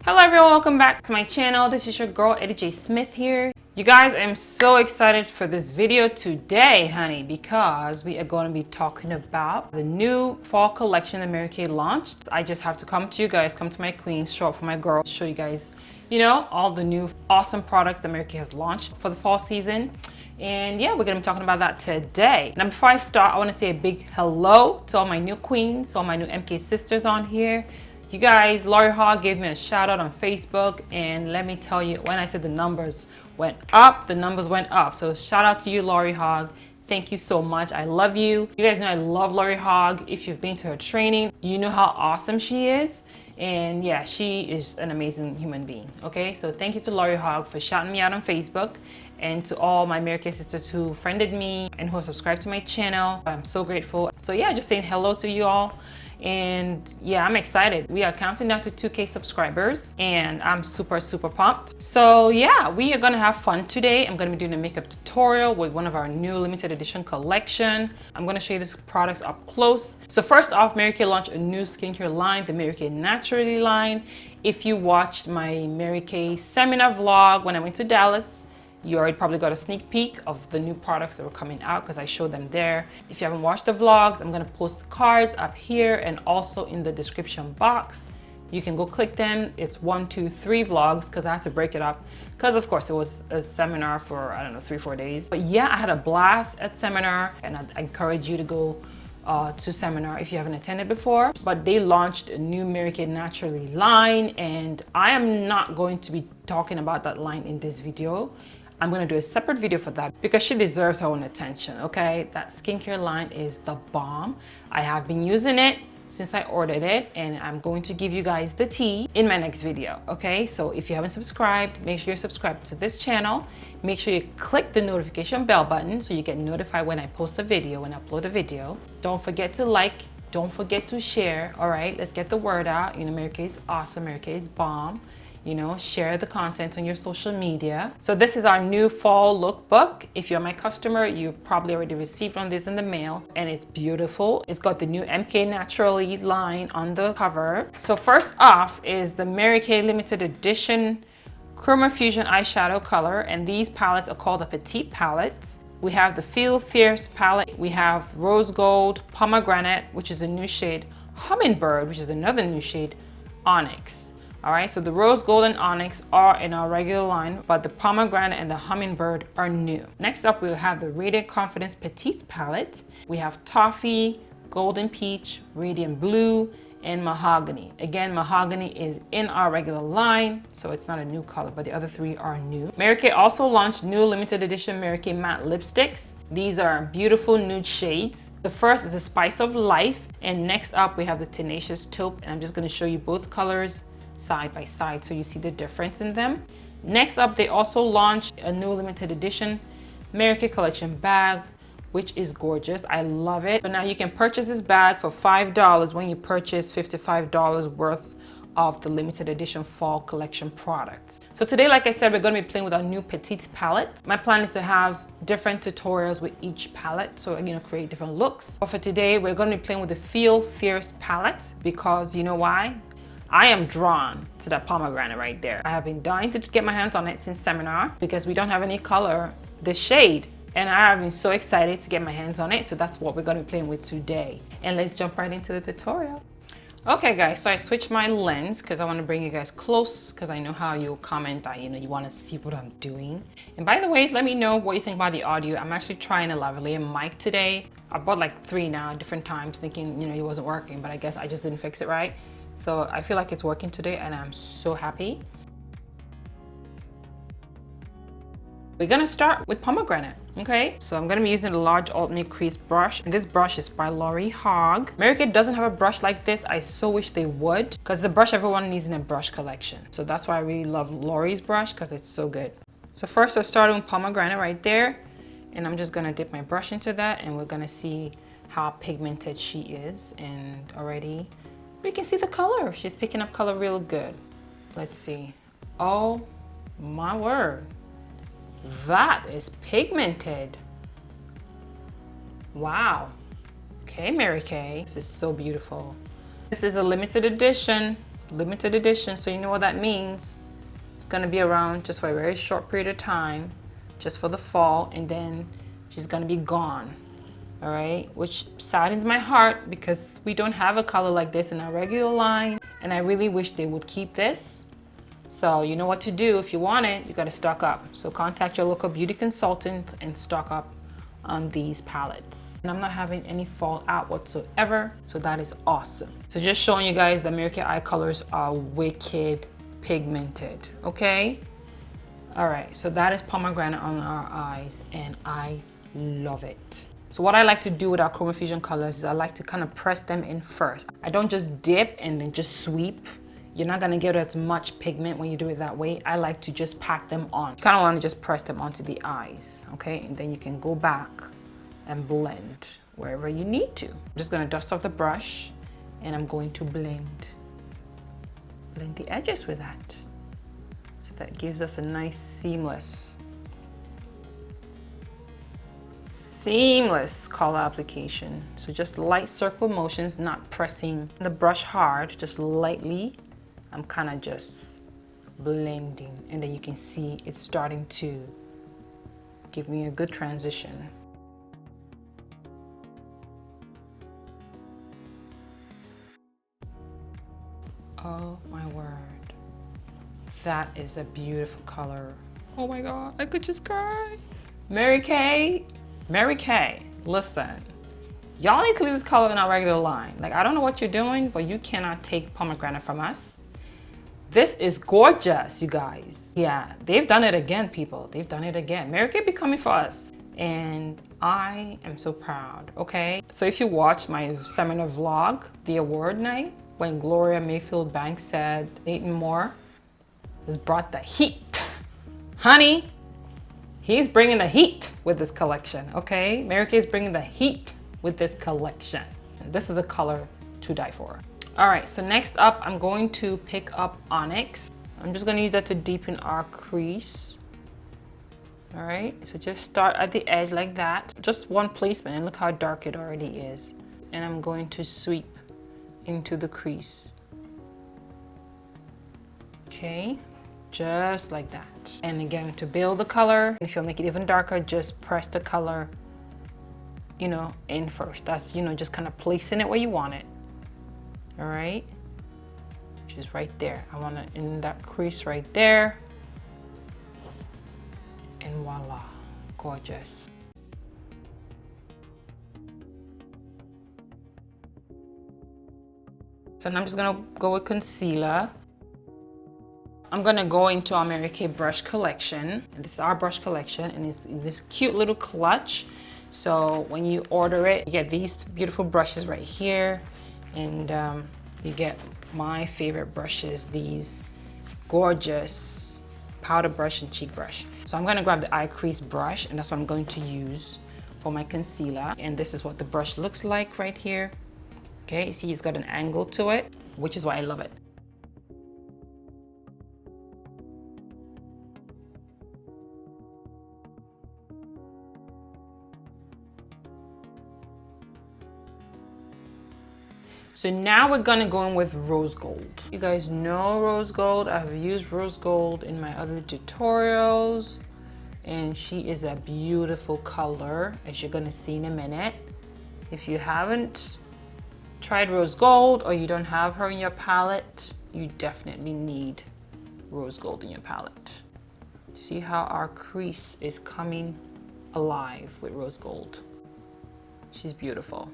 Hello everyone, welcome back to my channel. This is your girl eddyjsmith here. You guys, I'm so excited for this video today, honey, because we are going to be talking about the new fall collection that marykay launched. I just have to come to you guys, come to my queens, show up for my girl, show you guys, all the new awesome products that marykay has launched for the fall season. And yeah, we're gonna be talking about that today. Now, before I start, I wanna say a big hello to all my new queens, all my new MK sisters on here. You guys, Lori Hogg gave me a shout out on Facebook, and let me tell you, when I said the numbers went up, the numbers went up. So shout out to you, Lori Hogg. Thank you so much. I love you. You guys know I love Lori Hogg. If you've been to her training, you know how awesome she is. And yeah, she is an amazing human being. Okay, so thank you to Lori Hogg for shouting me out on Facebook, and to all my marykay sisters who friended me and who are subscribed to my channel. I'm so grateful. So yeah, just saying hello to you all. And yeah, I'm excited. We are counting down to 2K subscribers and I'm super pumped. So yeah, we are gonna have fun today. I'm gonna be doing a makeup tutorial with one of our new limited edition collection. I'm gonna show you these products up close. So first off, marykay launched a new skincare line, the marykay Naturally line. If you watched my marykay seminar vlog when I went to Dallas, you already probably got a sneak peek of the new products that were coming out because I showed them there. If you haven't watched the vlogs, I'm gonna post the cards up here and also in the description box. You can go click them. It's 1, 2, 3 vlogs because I had to break it up because of course it was a seminar for, I don't know, 3-4 days. But yeah, I had a blast at seminar, and I encourage you to go to seminar if you haven't attended before. But they launched a new marykay Naturally line, and I am not going to be talking about that line in this video. I'm gonna do a separate video for that because she deserves her own attention, okay? That skincare line is the bomb. I have been using it since I ordered it, and I'm going to give you guys the tea in my next video, okay? So if you haven't subscribed, make sure you're subscribed to this channel. Make sure you click the notification bell button so you get notified when I post a video, when I upload a video. Don't forget to like, don't forget to share, all right? Let's get the word out. marykay is awesome, marykay is bomb. Share the content on your social media. So this is our new fall lookbook. If you're my customer, you probably already received one of these in the mail, and it's beautiful. It's got the new MK Naturally line on the cover. So first off is the marykay limited edition Chroma Fusion eyeshadow color, and these palettes are called the Petite palettes. We have the Feel Fierce palette. We have Rose Gold, Pomegranate, which is a new shade, Hummingbird, which is another new shade, Onyx. All right, so the Rose Gold and Onyx are in our regular line, but the Pomegranate and the Hummingbird are new. Next up, we'll have the Radiant Confidence Petite palette. We have Toffee, Golden Peach, Radiant Blue, and Mahogany. Again, Mahogany is in our regular line, so it's not a new color, but the other 3 are new. marykay also launched new limited edition marykay matte lipsticks. These are beautiful nude shades. The first is the Spice of Life, and next up we have the Tenacious Taupe, and I'm just gonna show you both colors side by side so you see the difference in them. Next up, they also launched a new limited edition marykay collection bag, which is gorgeous. I love it. So now you can purchase this bag for $5 when you purchase $55 worth of the limited edition fall collection products. So today, like I said, we're going to be playing with our new Petite palette. My plan is to have different tutorials with each palette, so create different looks. But for today, we're going to be playing with the Feel Fierce palette because you know why? I am drawn to that pomegranate right there. I have been dying to get my hands on it since seminar because we don't have any color this shade. And I have been so excited to get my hands on it. So that's what we're gonna be playing with today. And let's jump right into the tutorial. Okay guys, so I switched my lens because I wanna bring you guys close because I know how you'll comment that you wanna see what I'm doing. And by the way, let me know what you think about the audio. I'm actually trying a lavalier mic today. I bought like 3 now, different times, thinking it wasn't working, but I guess I just didn't fix it right. So I feel like it's working today and I'm so happy. We're gonna start with pomegranate, okay? So I'm gonna be using the large Ultimate Crease brush. And this brush is by Lori Hogg. marykay doesn't have a brush like this. I so wish they would, because the brush everyone needs in a brush collection. So that's why I really love Lori's brush, because it's so good. So first we're starting with pomegranate right there. And I'm just gonna dip my brush into that and we're gonna see how pigmented she is. And already we can see the color. She's picking up color real good. Let's see. Oh my word. That is pigmented. Wow. Okay, marykay. This is so beautiful. This is a limited edition limited edition, so you know what that means. It's gonna be around just for a very short period of time, just for the fall, and then she's gonna be gone. All right, which saddens my heart because we don't have a color like this in our regular line, and I really wish they would keep this. So you know what to do. If you want it, you got to stock up. So contact your local beauty consultant and stock up on these palettes. And I'm not having any fallout whatsoever, so that is awesome. So just showing you guys the marykay eye colors are wicked pigmented. Okay, all right, so that is pomegranate on our eyes, and I love it. So what I like to do with our Chroma Fusion colors is I like to kind of press them in first. I don't just dip and then just sweep. You're not gonna get as much pigment when you do it that way. I like to just pack them on. You kind of want to just press them onto the eyes, okay? And then you can go back and blend wherever you need to. I'm just gonna dust off the brush, and I'm going to blend the edges with that. So that gives us a nice seamless color application. So just light circle motions, not pressing the brush hard, just lightly. I'm kind of just blending, and then you can see it's starting to give me a good transition. Oh my word, that is a beautiful color. Oh my God, I could just cry. marykay, listen, y'all need to leave this color in our regular line. Like, I don't know what you're doing, but you cannot take pomegranate from us. This is gorgeous, you guys. Yeah, they've done it again, people. They've done it again. marykay be coming for us, and I am so proud, okay? So if you watched my seminar vlog, the award night, when Gloria Mayfield Banks said Nathan Moore has brought the heat. Honey, he's bringing the heat with this collection, okay? marykay is bringing the heat with this collection. This is a color to die for. All right, so next up, I'm going to pick up Onyx. I'm just gonna use that to deepen our crease. All right, so just start at the edge like that. Just one placement, and look how dark it already is. And I'm going to sweep into the crease. Okay, just like that. And again, to build the color, if you'll make it even darker, just press the color, you know, in first. That's, you know, just kind of placing it where you want it. All right, which is right there. I want to in that crease right there, and voila, gorgeous. So now I'm just gonna go with concealer. I'm gonna go into our marykay brush collection. And this is our brush collection, and it's in this cute little clutch. So when you order it, you get these beautiful brushes right here. And you get my favorite brushes, these gorgeous powder brush and cheek brush. So I'm gonna grab the eye crease brush, and that's what I'm going to use for my concealer. And this is what the brush looks like right here. Okay, you see it's got an angle to it, which is why I love it. So now we're gonna go in with rose gold. You guys know rose gold. I've used rose gold in my other tutorials, and she is a beautiful color, as you're gonna see in a minute. If you haven't tried rose gold, or you don't have her in your palette, you definitely need rose gold in your palette. See how our crease is coming alive with rose gold. She's beautiful.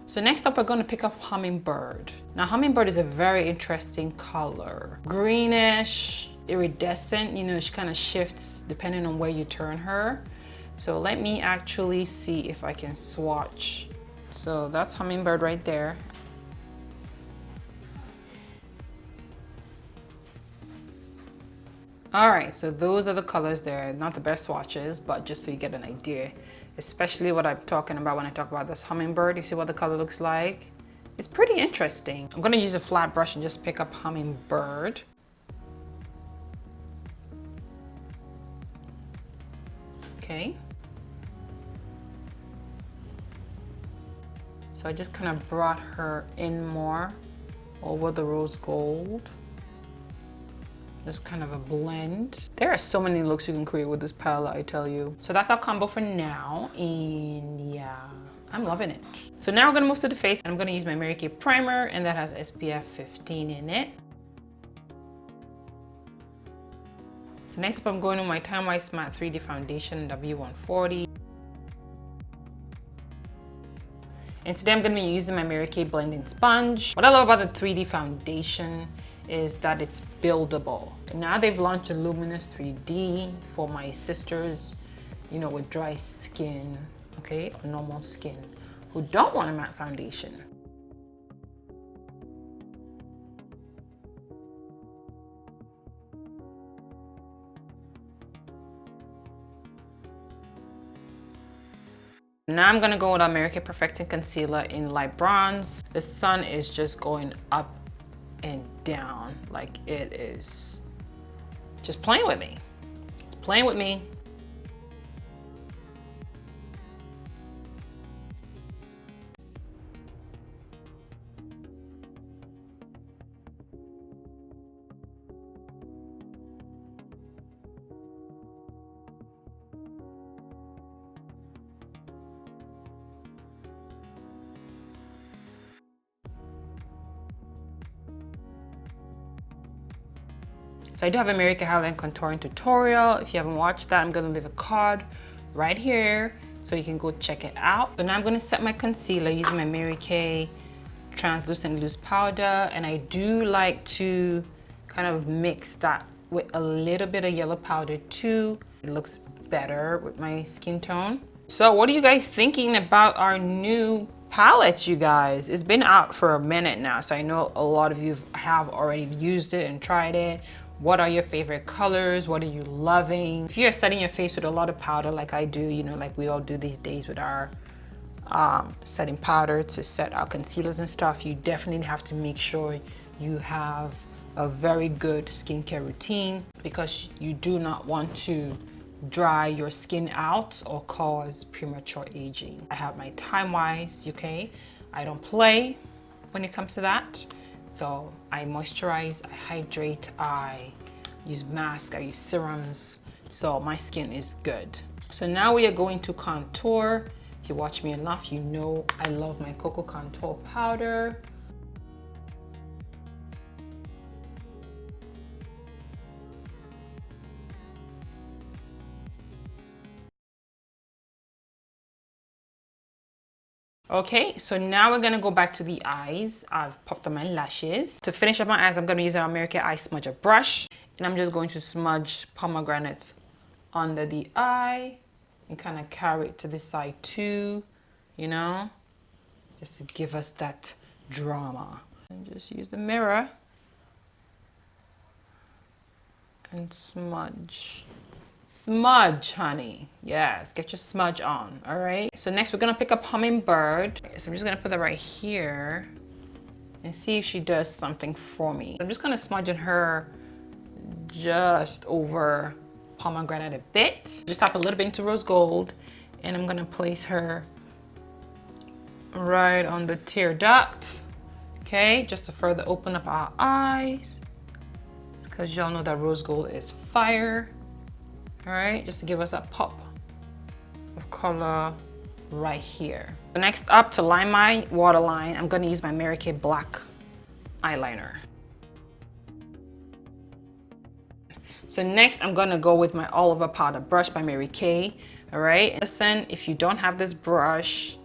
So next up, we're going to pick up Hummingbird. Now, Hummingbird is a very interesting color. Greenish, iridescent, you know, she kind of shifts depending on where you turn her. So let me actually see if I can swatch. So that's Hummingbird right there. All right, so those are the colors there. Not the best swatches, but just so you get an idea. Especially what I'm talking about when I talk about this Hummingbird. You see what the color looks like? It's pretty interesting. I'm gonna use a flat brush and just pick up Hummingbird. Okay. So I just kind of brought her in more over the rose gold. Just kind of a blend. There are so many looks you can create with this palette, I tell you. So that's our combo for now, and yeah, I'm loving it. So now we're gonna move to the face, and I'm gonna use my marykay primer, and that has SPF 15 in it. So next up, I'm going with my Time Wise Matte 3D Foundation W140. And today I'm gonna be using my marykay blending sponge. What I love about the 3D foundation is that it's buildable. Now they've launched a Luminous 3D for my sisters, you know, with dry skin, okay, or normal skin, who don't want a matte foundation. Now I'm gonna go with our marykay Perfecting Concealer in light bronze. The sun is just going up and down, like it is just playing with me. It's playing with me. So I do have a marykay highlight contouring tutorial. If you haven't watched that, I'm gonna leave a card right here so you can go check it out. So now I'm gonna set my concealer using my marykay translucent loose powder, and I do like to kind of mix that with a little bit of yellow powder too. It looks better with my skin tone. So what are you guys thinking about our new palettes, you guys? It's been out for a minute now, so I know a lot of you have already used it and tried it. What are your favorite colors? What are you loving? If you're setting your face with a lot of powder like I do, you know, like we all do these days with our setting powder to set our concealers and stuff, you definitely have to make sure you have a very good skincare routine, because you do not want to dry your skin out or cause premature aging. I have my Time Wise, okay? I don't play when it comes to that. So I moisturize, I hydrate, I use masks, I use serums, so my skin is good. So now we are going to contour. If you watch me enough, you know I love my Cocoa Contour Powder. Okay, so now we're gonna go back to the eyes. I've popped on my lashes. To finish up my eyes, I'm gonna use our marykay Eye Smudger brush, and I'm just going to smudge Pomegranate under the eye and kind of carry it to the side too, you know, just to give us that drama. And just use the mirror and smudge. Smudge, honey. Yes, get your smudge on, all right? So next we're gonna pick up Hummingbird. So I'm just gonna put that right here and see if she does something for me. I'm just gonna smudge in her just over Pomegranate a bit. Just tap a little bit into rose gold, and I'm gonna place her right on the tear duct, okay? Just to further open up our eyes, because y'all know that rose gold is fire. All right, just to give us that pop of color right here. So next up, to line my waterline, I'm gonna use my marykay black eyeliner. So next, I'm gonna go with my all over powder brush by marykay, all right? Listen, if you don't have this brush,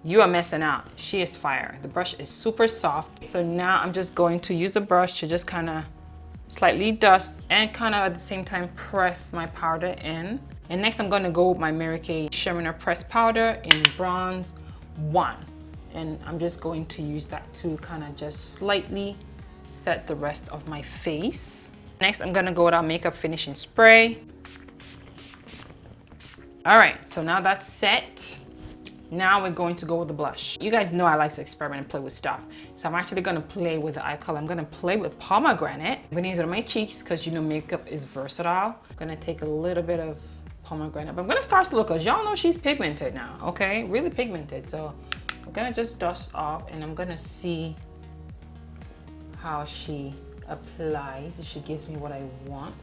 you are missing out. She is fire. The brush is super soft. So now I'm just going to use the brush to just kind of slightly dust and kind of at the same time press my powder in. And next I'm going to go with my marykay Shimmer Press Powder in Bronze 1. And I'm just going to use that to kind of just slightly set the rest of my face. Next I'm going to go with our makeup finishing spray. All right, so now that's set. Now we're going to go with the blush. You guys know I like to experiment and play with stuff. So I'm actually gonna play with the eye color. I'm gonna play with Pomegranate. I'm gonna use it on my cheeks because you know makeup is versatile. I'm gonna take a little bit of Pomegranate, but I'm gonna start slow because y'all know she's pigmented now, okay? Really pigmented. So I'm gonna just dust off and I'm gonna see how she applies, if she gives me what I want.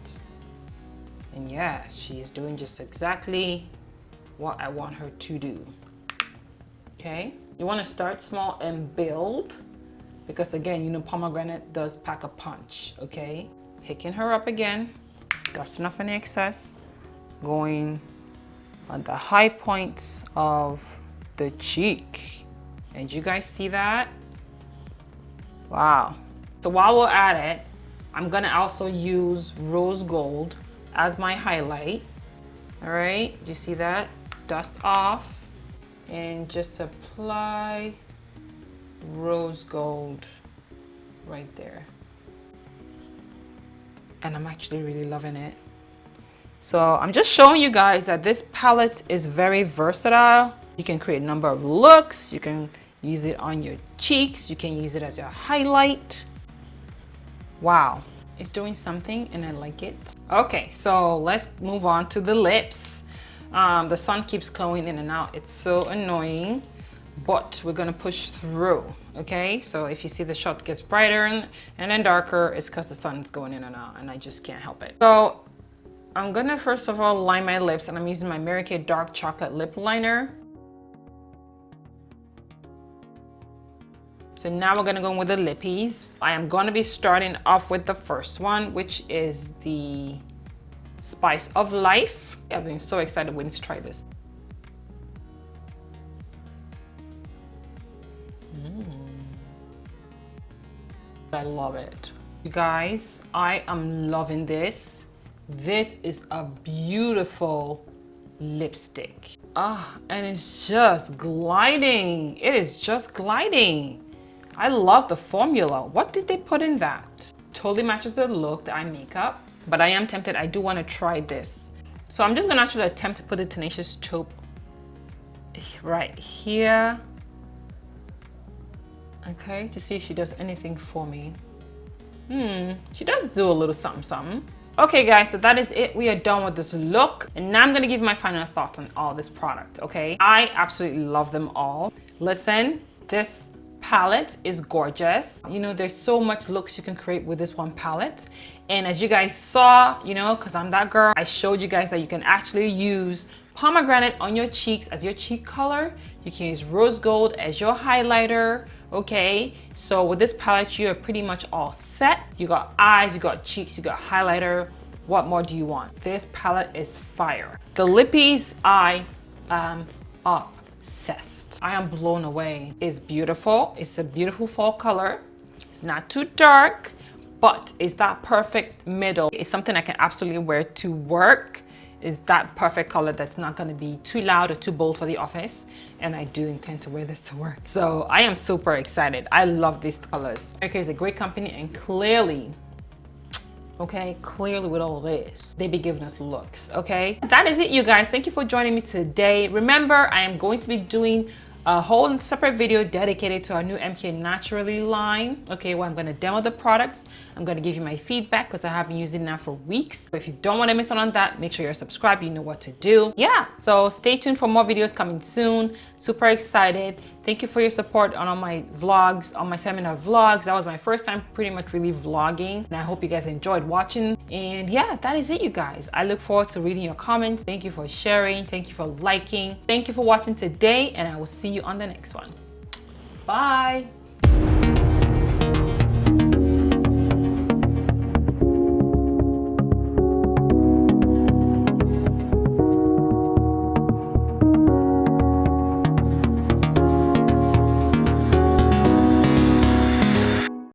And yes, she is doing just exactly what I want her to do. Okay, you want to start small and build, because again, you know, pomegranate does pack a punch. Okay, picking her up again, dusting off any excess, going on the high points of the cheek. And you guys see that? Wow. So while we're at it, I'm gonna also use rose gold as my highlight. All right, do you see that? Dust off and just apply rose gold right there. And I'm actually really loving it. So I'm just showing you guys that this palette is very versatile. You can create a number of looks. You can use it on your cheeks. You can use it as your highlight. Wow, it's doing something and I like it. Okay, so let's move on to the lips. The sun keeps going in and out. It's so annoying, but we're gonna push through, okay? So if you see the shot gets brighter and then darker, it's because the sun's going in and out and I just can't help it. So I'm gonna first of all line my lips, and I'm using my Marykay dark chocolate lip liner. So now we're gonna go in with the lippies. I am gonna be starting off with the first one, which is the Spice of Life. I've been so excited waiting to try this. I love it. You guys, I am loving this. This is a beautiful lipstick. And it's just gliding. It is just gliding. I love the formula. What did they put in that? Totally matches the look, the eye makeup, but I am tempted. I do want to try this. So I'm just gonna actually attempt to put the Tenacious Taupe right here. Okay, to see if she does anything for me. She does do a little something, something. Okay guys, so that is it. We are done with this look. And now I'm gonna give my final thoughts on all this product, okay? I absolutely love them all. Listen, this palette is gorgeous. You know, there's so much looks you can create with this one palette. And as you guys saw, you know, because I'm that girl, I showed you guys that you can actually use pomegranate on your cheeks as your cheek color. You can use rose gold as your highlighter. Okay, so with this palette, you're pretty much all set. You got eyes, you got cheeks, you got highlighter. What more do you want? This palette is fire. The lippies, I am obsessed. I am blown away. It's beautiful. It's a beautiful fall color. It's not too dark, but it's that perfect middle. It's something I can absolutely wear to work. Is that perfect color that's not going to be too loud or too bold for the office, and I do intend to wear this to work. So I am super excited. I love these colors. Marykay is a great company, and clearly, okay, clearly with all this, they be giving us looks, okay? That is it, you guys. Thank you for joining me today. Remember, I am going to be doing a whole separate video dedicated to our new MK Naturally line, okay, where I'm going to demo the products. I'm going to give you my feedback because I have been using it now for weeks. So if you don't want to miss out on that, make sure you're subscribed. You know what to do. Yeah, so stay tuned for more videos coming soon. Super excited. Thank you for your support on all my vlogs, on my seminar vlogs. That was my first time pretty much really vlogging, and I hope you guys enjoyed watching. And yeah, that is it, you guys. I look forward to reading your comments. Thank you for sharing. Thank you for liking. Thank you for watching today, and I will see you on the next one. Bye.